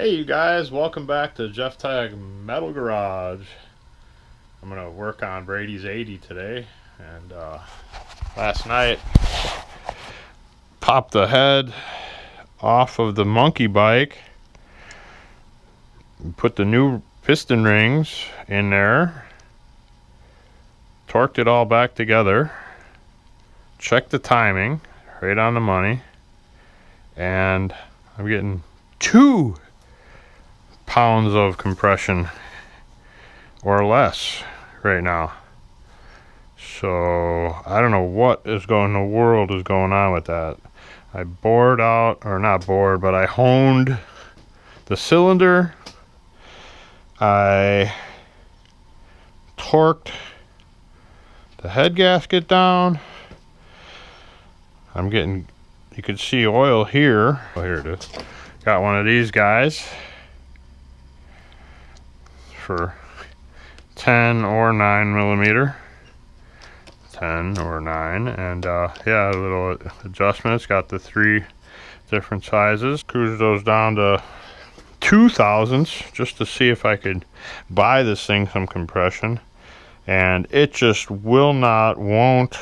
Hey you guys, welcome back to Jeff Tag Metal Garage. I'm gonna work on Brady's 80 today, and last night popped the head off of the Monkey bike, put the new piston rings in there, torqued it all back together, checked the timing, right on the money, and I'm getting 2 pounds of compression or less right now. So I don't know what in the world is going on with that. I bored out, or not bored, but I honed the cylinder. I torqued the head gasket down. I'm getting, you can see oil here. Oh, here it is. Got one of these guys for 10 or 9 millimeter. 10 or 9, and yeah, a little adjustments. Got the 3 different sizes. Cruised those down to 2,000s just to see if I could buy this thing some compression, and it just won't.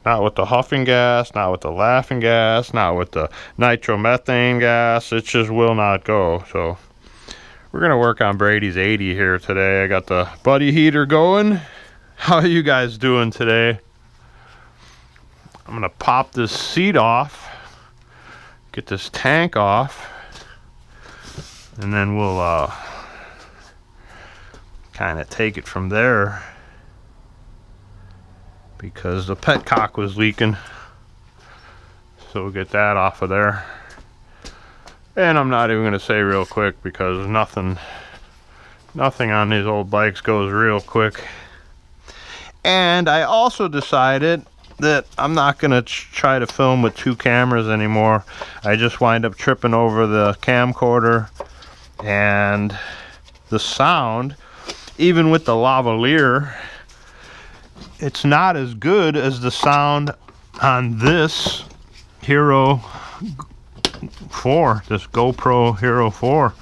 Not with the huffing gas, not with the laughing gas, not with the nitromethane gas. It just will not go. So we're gonna work on Brady's 80 here today. I got the buddy heater going. How are you guys doing today? I'm gonna pop this seat off, get this tank off, and then we'll kind of take it from there, because the Petcock was leaking. So we'll get that off of there. And I'm not even gonna say real quick, because nothing on these old bikes goes real quick. And I also decided that I'm not gonna try to film with 2 cameras anymore. I just wind up tripping over the camcorder, and the sound, even with the lavalier, it's not as good as the sound on this Hero 4, this GoPro Hero 4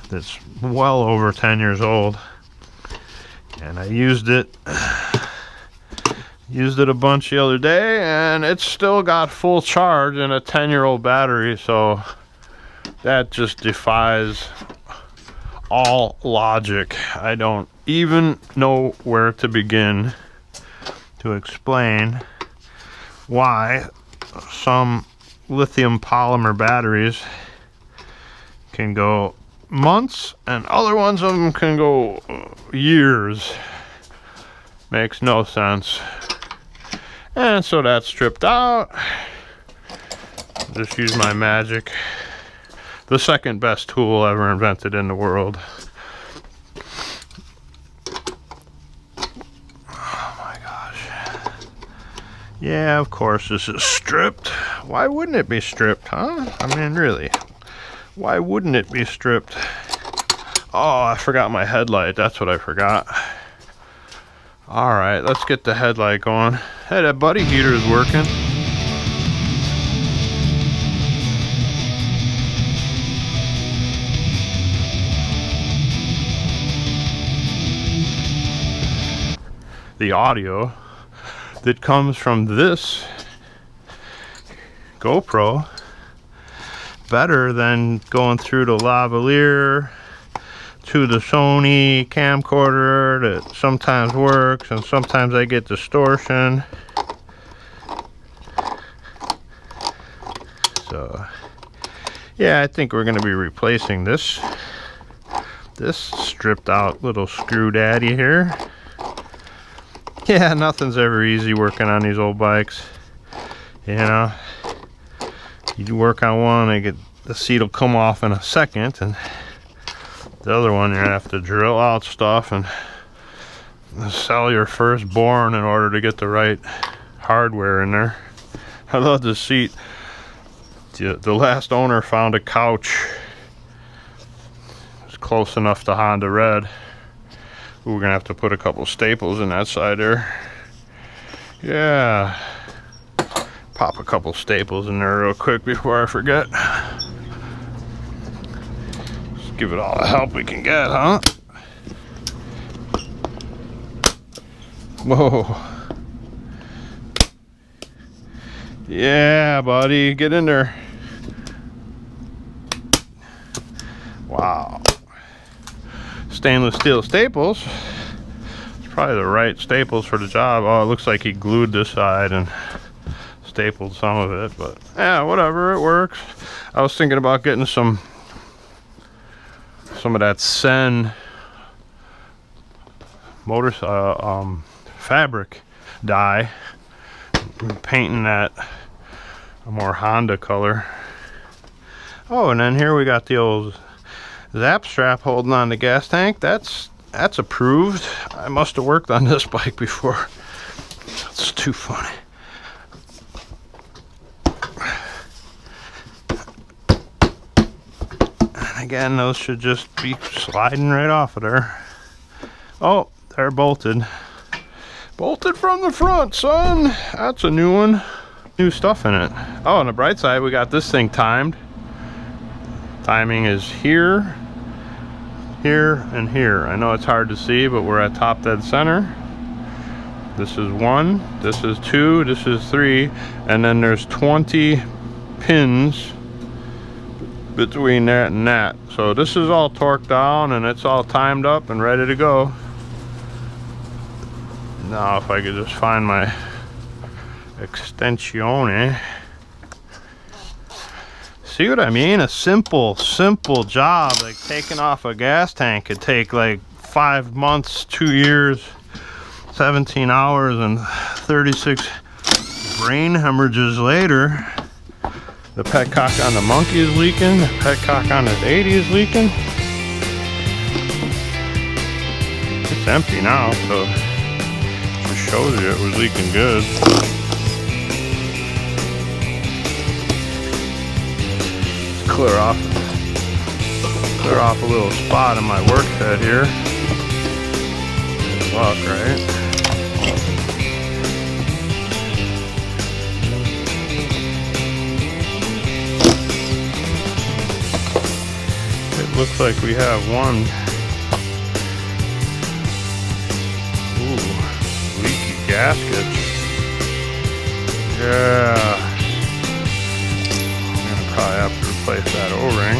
that's well over 10 years old. And I used it a bunch the other day, and it's still got full charge and a 10-year-old battery, so that just defies all logic. I don't even know where to begin to explain why some lithium polymer batteries can go months and other ones of them can go years. Makes no sense. And so that's stripped out. Just use my magic, the second best tool ever invented in the world. Yeah, of course this is stripped. Why wouldn't it be stripped, huh? I mean, really, why wouldn't it be stripped? Oh, I forgot my headlight. That's what I forgot. All right, let's get the headlight going. Hey, that buddy heater is working. The audio that comes from this GoPro better than going through the lavalier to the Sony camcorder that sometimes works and sometimes I get distortion. So yeah, I think we're going to be replacing this stripped out little screw daddy here. Yeah, nothing's ever easy working on these old bikes. You know, you work on one, the seat will come off in a second, and the other one you're gonna have to drill out stuff and sell your firstborn in order to get the right hardware in there. I love the seat. The last owner found a couch. It's close enough to Honda Red. We're gonna have to put a couple staples in that side there. Yeah, pop a couple staples in there real quick before I forget. Give it all the help we can get, huh? Whoa. Yeah, buddy, get in there. Wow. Stainless steel staples. It's probably the right staples for the job. Oh, it looks like he glued this side and stapled some of it, but yeah, whatever, it works. I was thinking about getting some of that Sen fabric dye, painting that a more Honda color. Oh, and then here we got the old zap strap holding on the gas tank. That's approved. I must have worked on this bike before. That's too funny. And again, those should just be sliding right off of there. Oh, they're bolted. Bolted from the front, son. That's a new one. New stuff in it. Oh, on the bright side, we got this thing timed. Timing is here, here, and here. I know it's hard to see, but we're at top dead center. This is 1, this is 2, this is 3, and then there's 20 pins between that and that. So this is all torqued down and it's all timed up and ready to go. Now if I could just find my extensione. See what I mean? A simple job, like taking off a gas tank could take like 5 months, 2 years, 17 hours, and 36 brain hemorrhages later. The petcock on the Monkey is leaking. The petcock on this 80 is leaking. It's empty now, so it just shows you it was leaking good. Clear off a little spot in my work bed here. Good luck, right? It looks like we have one. Ooh, leaky gasket. Yeah. I'm gonna probably have to replace that O-ring.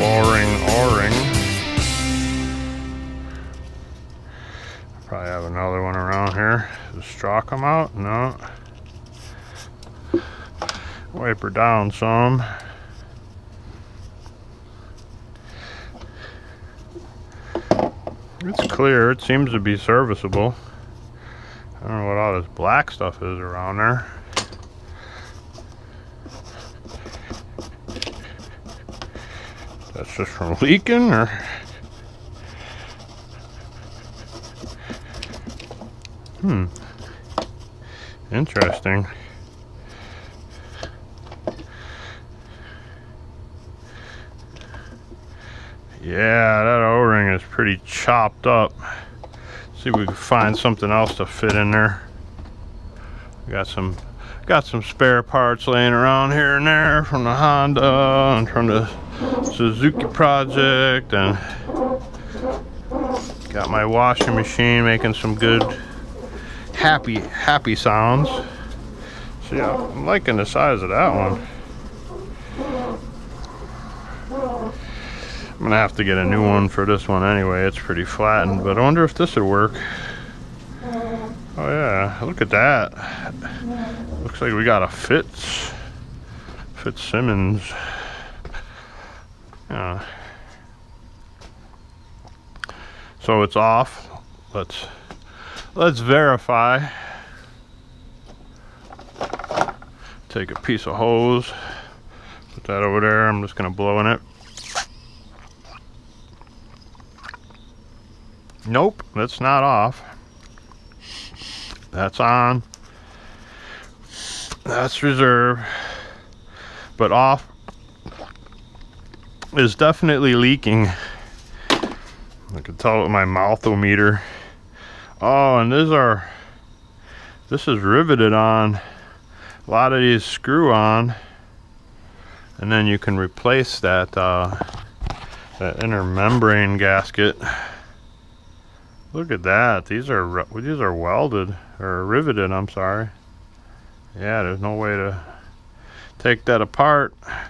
O-ring. Probably have another one around here. Does straw come out? No. Wipe her down some. It's clear. It seems to be serviceable. I don't know what all this black stuff is around there. That's just from leaking, or interesting. Yeah, that O-ring is pretty chopped up. See if we can find something else to fit in there. Got some spare parts laying around here and there from the Honda and from the Suzuki project, and got my washing machine making some good happy sounds. So yeah, I'm liking the size of that one. I'm gonna have to get a new one for this one anyway. It's pretty flattened, but I wonder if this would work. Oh yeah, look at that. Looks like we got a Fitzsimmons. Yeah. So it's off. Let's verify. Take a piece of hose, put that over there. I'm just gonna blow in it. Nope, that's not off. That's on. That's reserve. But off is definitely leaking. I can tell with my mouthometer. Oh, and this is riveted on. A lot of these screw on. And then you can replace that that inner membrane gasket. Look at that. These are welded or riveted, I'm sorry. Yeah, there's no way to take that apart. I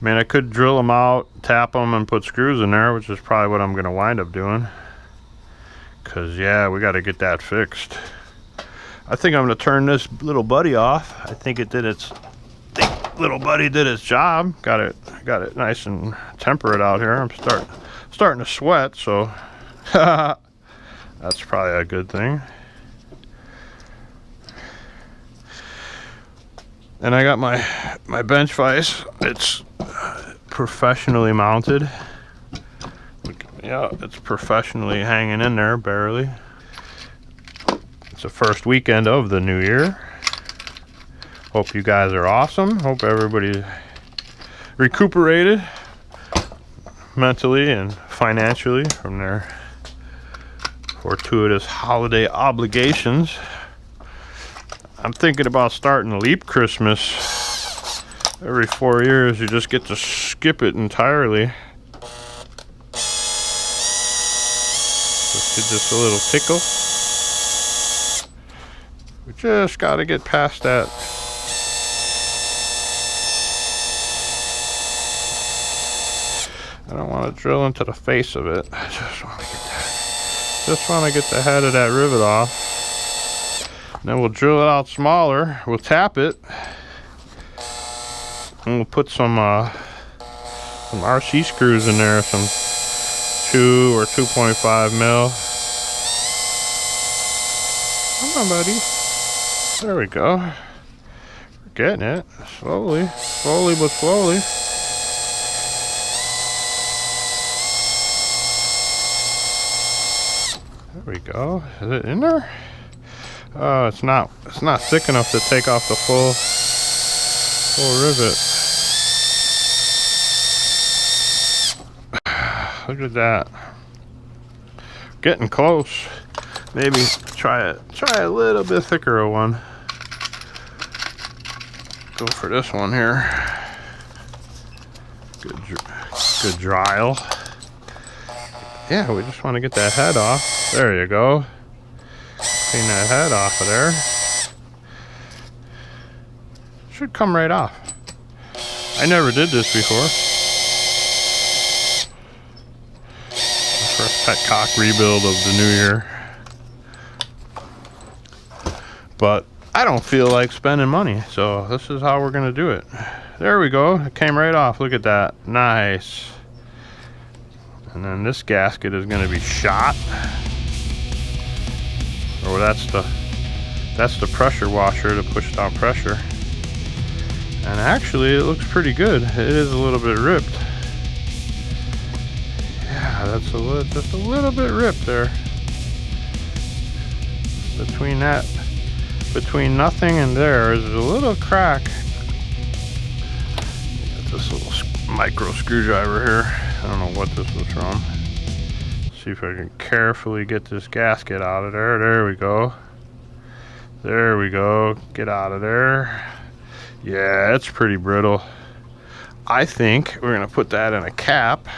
mean, I could drill them out, tap them, and put screws in there, which is probably what I'm going to wind up doing. Because, yeah, we got to get that fixed. I think I'm going to turn this little buddy off. I think little buddy did its job. Got it nice and temperate out here. I'm starting to sweat, so that's probably a good thing. And I got my bench vise. It's professionally mounted. Yeah, it's professionally hanging in there, barely. It's the first weekend of the new year. Hope you guys are awesome. Hope everybody recuperated mentally and financially from their fortuitous holiday obligations. I'm thinking about starting Leap Christmas. Every 4 years, you just get to skip it entirely. Just give this a little tickle. We just got to get past that. I don't want to drill into the face of it. I just want to get that. Just want to get the head of that rivet off. Then we'll drill it out smaller. We'll tap it, and we'll put some RC screws in there, some 2 or 2.5 mil. Come on, buddy. There we go. We're getting it slowly but slowly. There we go. Is it in there? Oh, it's not thick enough to take off the full rivet. Look at that. Getting close. Maybe try a little bit thicker of one. Go for this one here. Good dryal. Yeah, we just want to get that head off. There you go. Clean that head off of there. Should come right off. I never did this before. My first Petcock rebuild of the new year. But I don't feel like spending money, so this is how we're gonna do it. There we go. It came right off. Look at that. Nice. And then this gasket is gonna be shot. Or that's the pressure washer to push down pressure. And actually it looks pretty good. It is a little bit ripped. Yeah, that's just a little bit ripped there. Between nothing and there is a little crack. Got this little micro screwdriver here. I don't know what this was from. See if I can carefully get this gasket out of there. There we go. There we go. Get out of there. Yeah, it's pretty brittle. I think we're gonna put that in a cap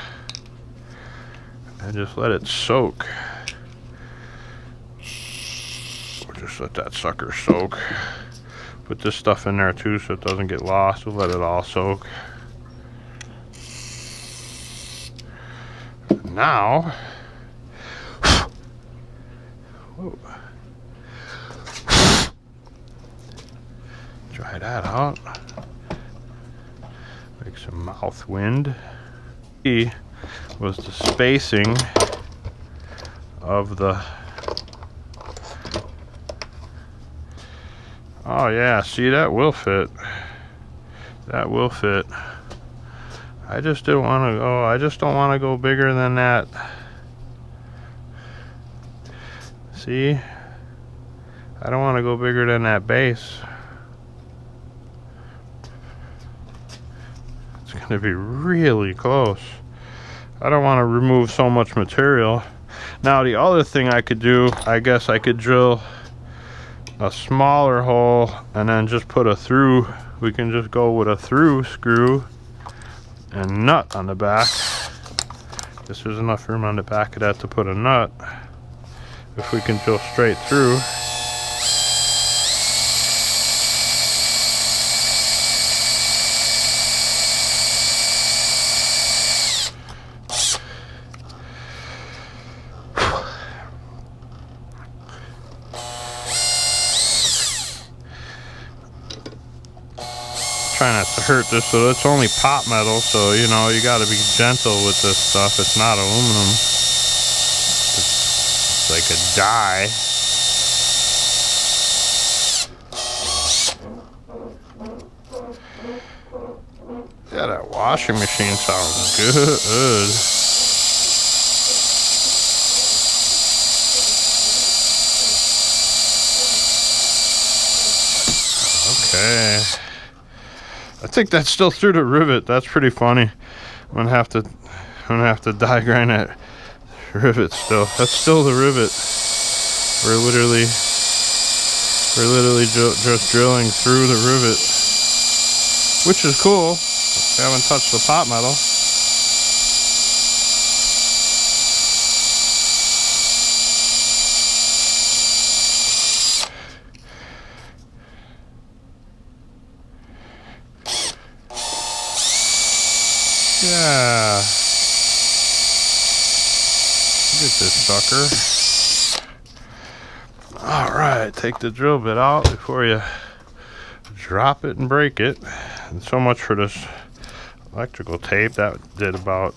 and just let it soak. Or just let that sucker soak. Put this stuff in there too so it doesn't get lost. We'll let it all soak. Now, whoa. Try that out. Make some mouth wind. E was the spacing of the. Oh yeah, see, that will fit. That will fit. I just don't want to go. I just don't want to go bigger than that. See, I don't want to go bigger than that base. It's going to be really close. I don't want to remove so much material. Now the other thing I could do, I guess I could drill a smaller hole and then just put a through. We can just go with a through screw and nut on the back. Guess there's enough room on the back of that to put a nut. If we can drill straight through. Try not to hurt this, so it's only pot metal, so you know you got to be gentle with this stuff. It's not aluminum. It's like a die. Yeah, that washing machine sounds good. Okay. I think that's still through the rivet. That's pretty funny. I'm gonna have to die grind that rivet still. That's still the rivet. We're literally just drilling through the rivet, which is cool. We haven't touched the pot metal. Yeah. Get this sucker. Alright, take the drill bit out before you drop it and break it. And so much for this electrical tape. That did about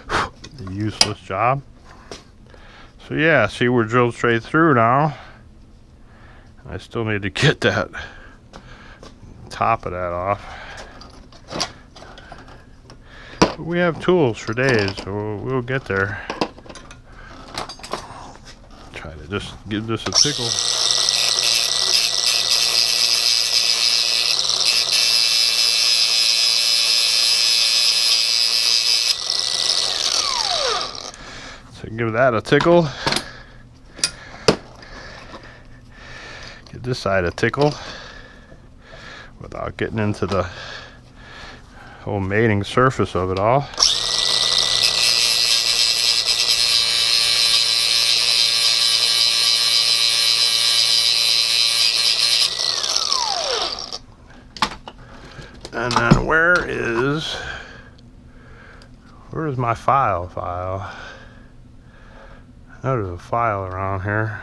the useless job. So yeah, see, we're drilled straight through now. I still need to get that top of that off. But we have tools for days, so we'll get there. Try to just give this a tickle. So give that a tickle. Give this side a tickle without getting into the whole mating surface of it all. And then where's my file? I know there's a file around here.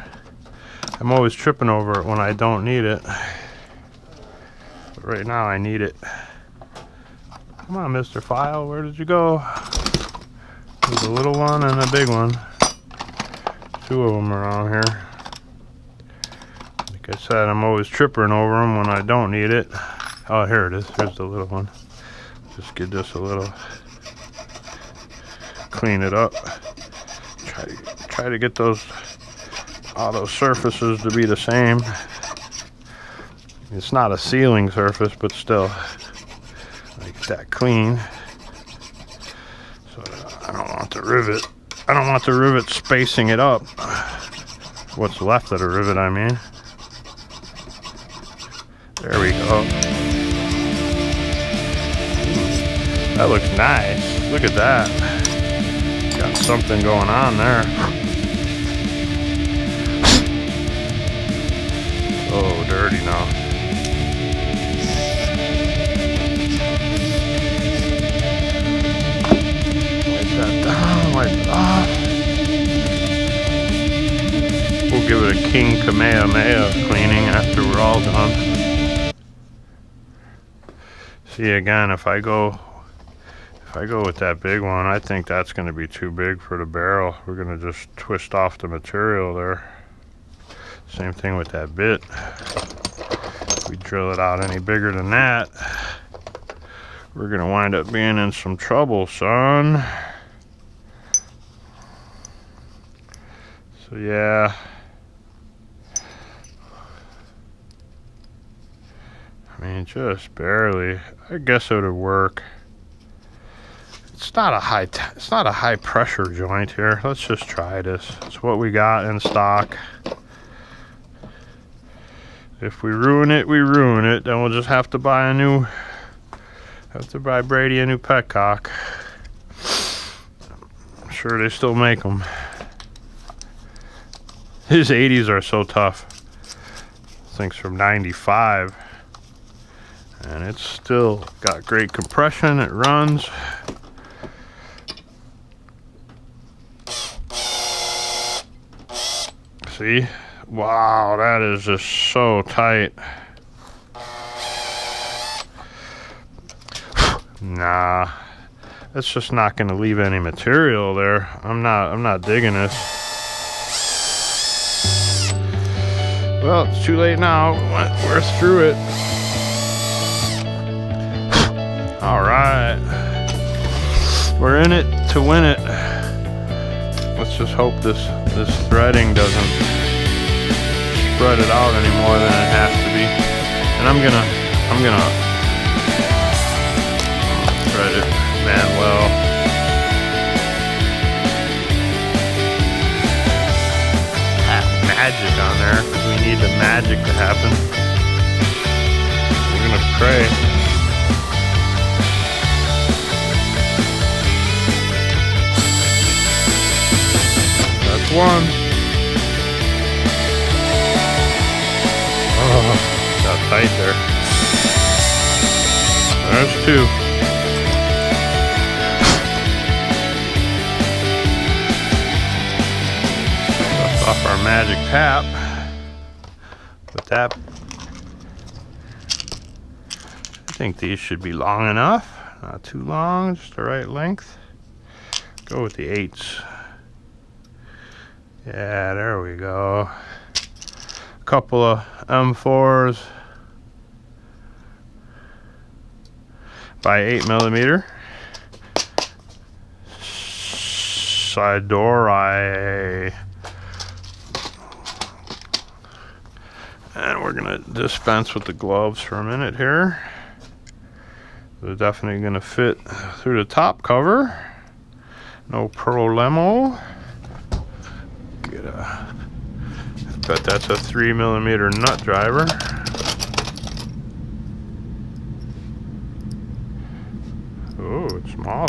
I'm always tripping over it when I don't need it. But right now I need it. Come on, Mr. File, where did you go? There's a little one and a big one. Two of them around here. Like I said, I'm always tripping over them when I don't need it. Oh, here it is. Here's the little one. Just get this a little. Clean it up. Try to get all those surfaces to be the same. It's not a sealing surface, but still. That clean. So I don't want the rivet spacing it up. What's left of the rivet, I mean. There we go. That looks nice. Look at that. Got something going on there. Oh, dirty now. Wipe it off. We'll give it a King Kamehameha cleaning after we're all done. See, again, if I go with that big one, I think that's going to be too big for the barrel. We're going to just twist off the material there. Same thing with that bit. If we drill it out any bigger than that, we're going to wind up being in some trouble, son. So yeah, I mean, just barely. I guess it would work. It's not a high pressure joint here. Let's just try this. It's what we got in stock. If we ruin it, we ruin it. Then we'll just have to buy a Have to buy Brady a new Petcock. I'm sure they still make them. His 80s are so tough. This thing's from 95. And it's still got great compression. It runs. See? Wow, that is just so tight. Nah, that's just not going to leave any material there. I'm not digging this. Well, it's too late now. We're through it. All right, we're in it to win it. Let's just hope this threading doesn't spread it out any more than it has to be. And I'm gonna thread it Manuel. Magic on there because we need the magic to happen. We're gonna pray. That's one. Oh, got tight there. There's two. Dust off our magic tap. With that, I think these should be long enough. Not too long, just the right length. Go with the 8s. Yeah, there we go. A couple of M4s by 8mm. Side door, and we're gonna dispense with the gloves for a minute here. They're definitely gonna fit through the top cover. No problemo. Bet that's a 3mm nut driver. Oh, it's smaller.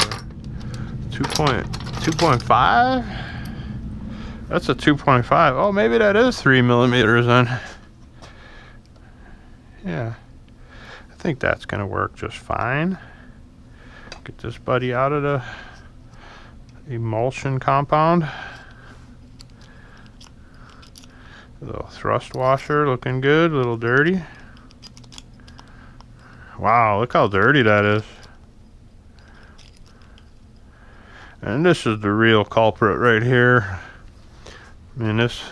2.5? That's a 2.5. Oh, maybe that is 3mm then. Yeah, I think that's gonna work just fine. Get this buddy out of the emulsion compound. A little thrust washer looking good, a little dirty. Wow, look how dirty that is. And this is the real culprit right here. I mean, this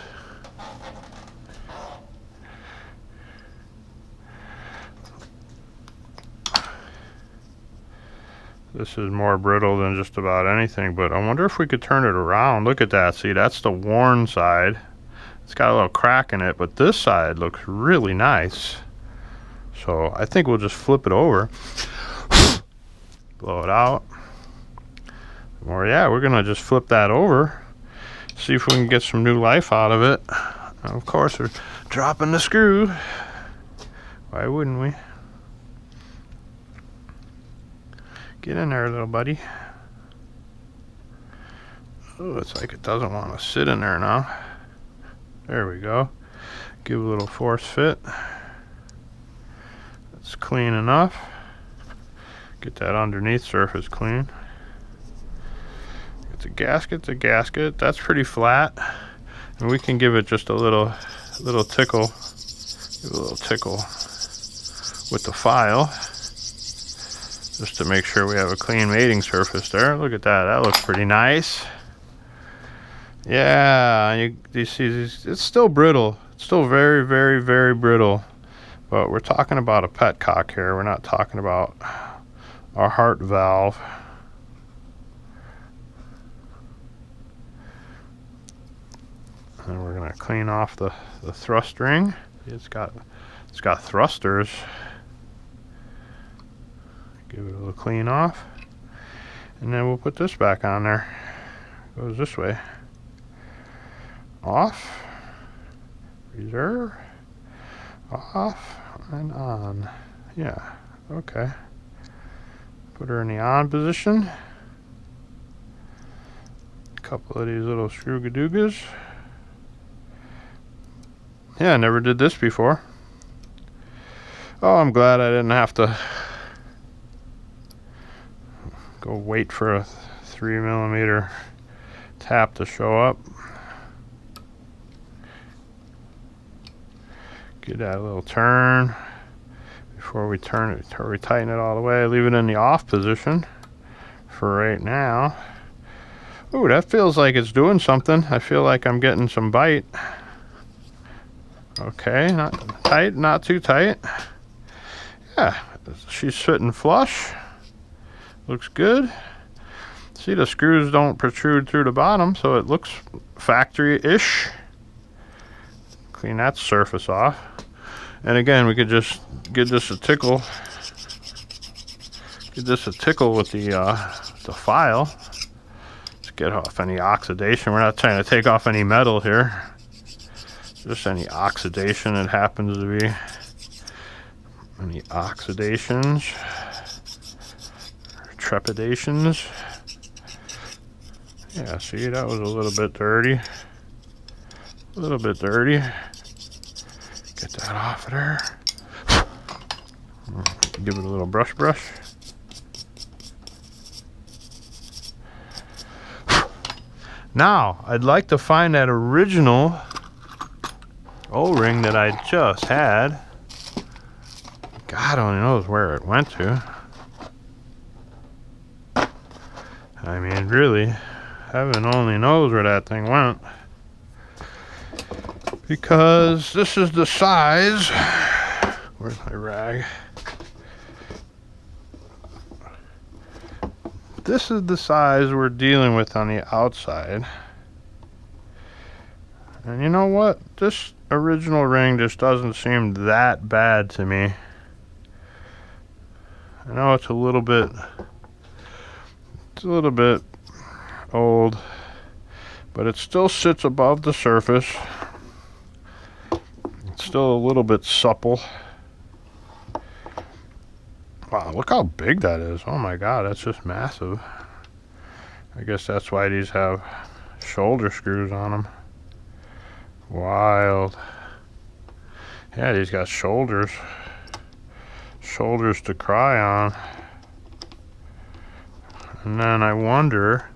is more brittle than just about anything, but I wonder if we could turn it around. Look at that. See, that's the worn side. It's got a little crack in it, but this side looks really nice. So I think we'll just flip it over. Blow it out. Or yeah, we're gonna just flip that over. See if we can get some new life out of it. And of course, we're dropping the screw. Why wouldn't we? Get in there, little buddy. Oh, it's like it doesn't want to sit in there now. There we go. Give a little force fit. That's clean enough. Get that underneath surface clean. Get the gasket. That's pretty flat. And we can give it just a little tickle. Give it a little tickle with the file. Just to make sure we have a clean mating surface there. Look at that. That looks pretty nice. Yeah, you see, it's still brittle. It's still very, very, very brittle. But we're talking about a Petcock here. We're not talking about our heart valve. And we're gonna clean off the thrust ring. It's got thrusters. Give it a little clean off. And then we'll put this back on there. Goes this way. Off, reserve, off, and on. Yeah, okay. Put her in the on position. A couple of these little screw-gadoogas. Yeah, I never did this before. Oh, I'm glad I didn't have to go wait for a 3mm tap to show up. Get that little turn before we turn it, or we tighten it all the way. Leave it in the off position for right now. Ooh, that feels like it's doing something. I feel like I'm getting some bite. Okay, not tight, not too tight. Yeah, she's sitting flush. Looks good. See, the screws don't protrude through the bottom, so it looks factory-ish. Clean that surface off. And again, we could just give this a tickle. Give this a tickle with the file. Just get off any oxidation. We're not trying to take off any metal here. Just any oxidation that happens to be. Any oxidations. Trepidations. Yeah, see, that was a little bit dirty. A little bit dirty. Get that off of there. Give it a little brush. Now, I'd like to find that original O-ring that I just had. God only knows where it went to. I mean, really, heaven only knows where that thing went. Because this is the size. Where's my rag? This is the size we're dealing with on the outside. And you know what? This original ring just doesn't seem that bad to me. I know it's a little bit old, but it still sits above the surface. It's still a little bit supple. Wow, look how big that is. Oh my God, that's just massive. I guess that's why these have shoulder screws on them. Wild. Yeah, these got shoulders. Shoulders to cry on. And then I wonder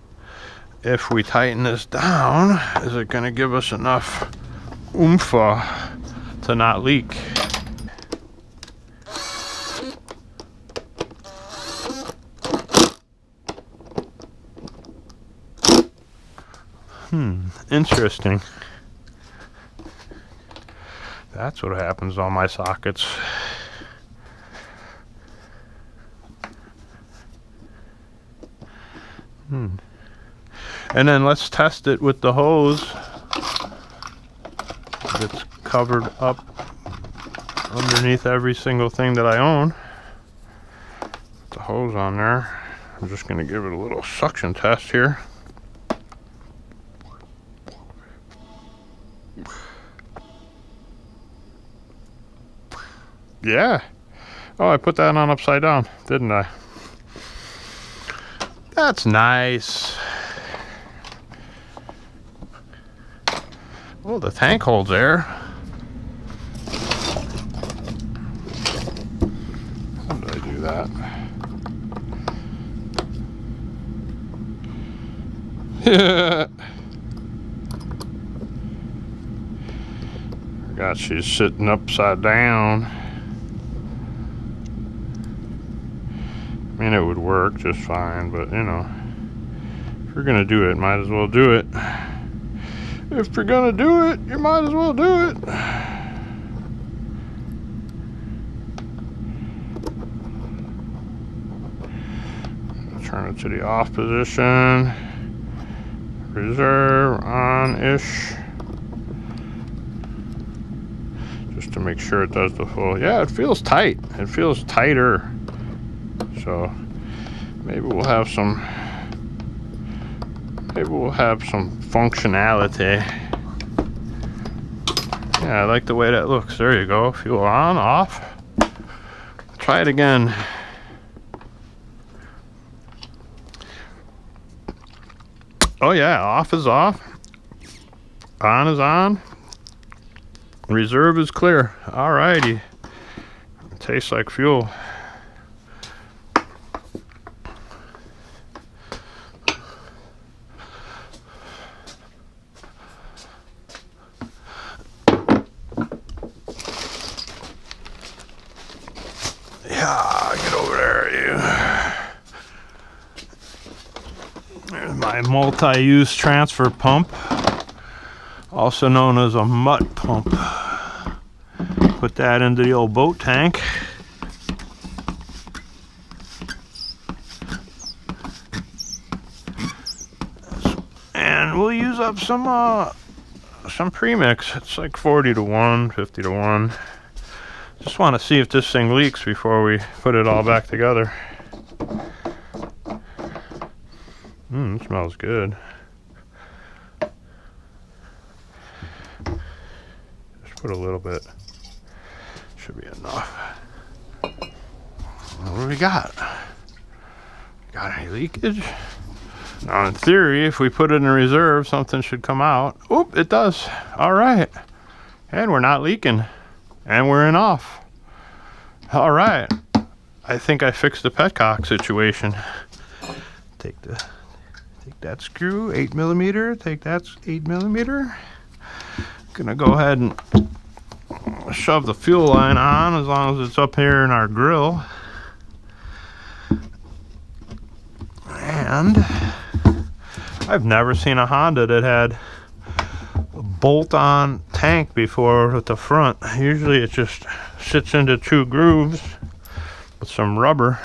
if we tighten this down, is it going to give us enough oomph to not leak? Interesting. That's what happens to all my sockets. And then let's test it with the hose that's covered up underneath every single thing that I own. Put the hose on there. I'm just going to give it a little suction test here. Yeah. Oh, I put that on upside down, didn't I? That's nice. Oh, the tank holds air. How did I do that? Forgot she's sitting upside down. I mean, it would work just fine, but you know, if you're gonna do it, might as well do it. If you're gonna do it, you might as well do it. Turn it to the off position. Reserve on-ish. Just to make sure it does the full. Yeah, it feels tight. It feels tighter. So maybe we'll have some functionality. Yeah, I like the way that looks. There you go. Fuel on, off. Try it again. Oh yeah, off is off. On is on. Reserve is clear. Alrighty. Tastes like fuel. Yeah, get over there, you. There's my multi-use transfer pump, also known as a mutt pump. Put that into the old boat tank. And we'll use up some premix. It's like 40 to 1, 50 to 1. Just want to see if this thing leaks before we put it all back together. It smells good. Just put a little bit. Should be enough. What do we got? Got any leakage? Now in theory, if we put it in reserve, something should come out. Oop, it does. All right. And we're not leaking. And we're in off. All right. I think I fixed the Petcock situation. Take that screw, 8mm. Take that 8mm. Gonna go ahead and shove the fuel line on as long as it's up here in our grill. And I've never seen a Honda that had a bolt-on tank before at the front. Usually it just sits into 2 grooves with some rubber.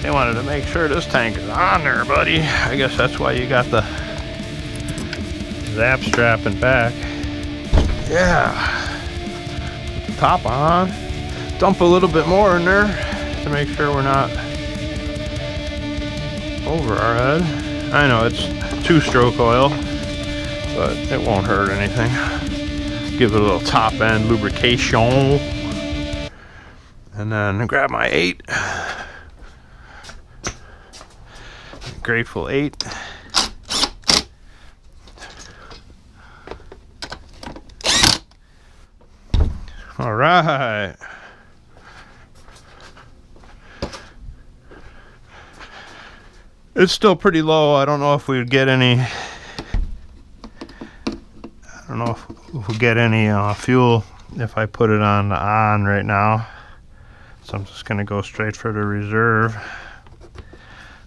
They wanted to make sure this tank is on there, buddy. I guess that's why you got the zap strap in back. Yeah. Put the top on. Dump a little bit more in there to make sure we're not over our head. I know it's 2-stroke oil, but it won't hurt anything. Give it a little top end lubrication. And then grab my 8. Grateful 8. All right. It's still pretty low. I don't know if we would get any. I don't know if we'll get any fuel if I put it on right now. So I'm just gonna go straight for the reserve.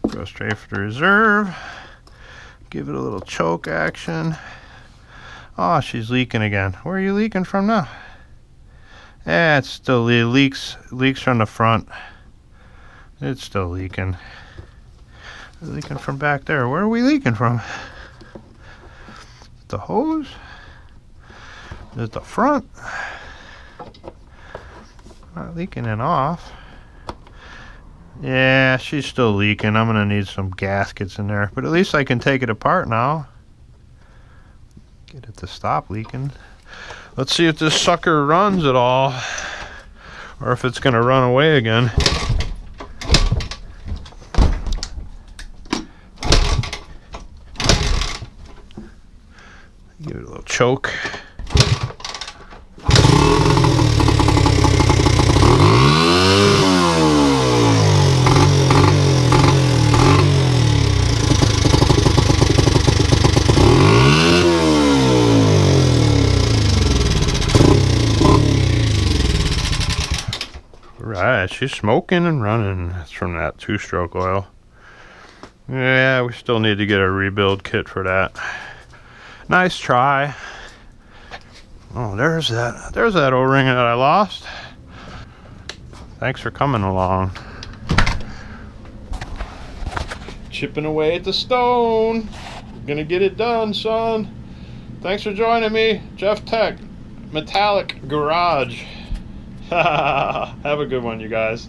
Go straight for the reserve. Give it a little choke action. Oh, she's leaking again. Where are you leaking from now? Yeah, it's still leaks from the front. It's still leaking. Leaking from back there. Where are we leaking from? The hose? Is it the front? Not leaking and off. Yeah, she's still leaking. I'm gonna need some gaskets in there, but at least I can take it apart now. Get it to stop leaking. Let's see if this sucker runs at all, or if it's gonna run away again. Give it a little choke. Right, she's smoking and running. That's from that 2-stroke oil. Yeah, we still need to get a rebuild kit for that. Nice try. Oh, there's that O-ring that I lost. Thanks for coming along. Chipping away at the stone. Gonna get it done, son. Thanks for joining me, Jeff Tech, Metallic Garage. Have a good one, you guys.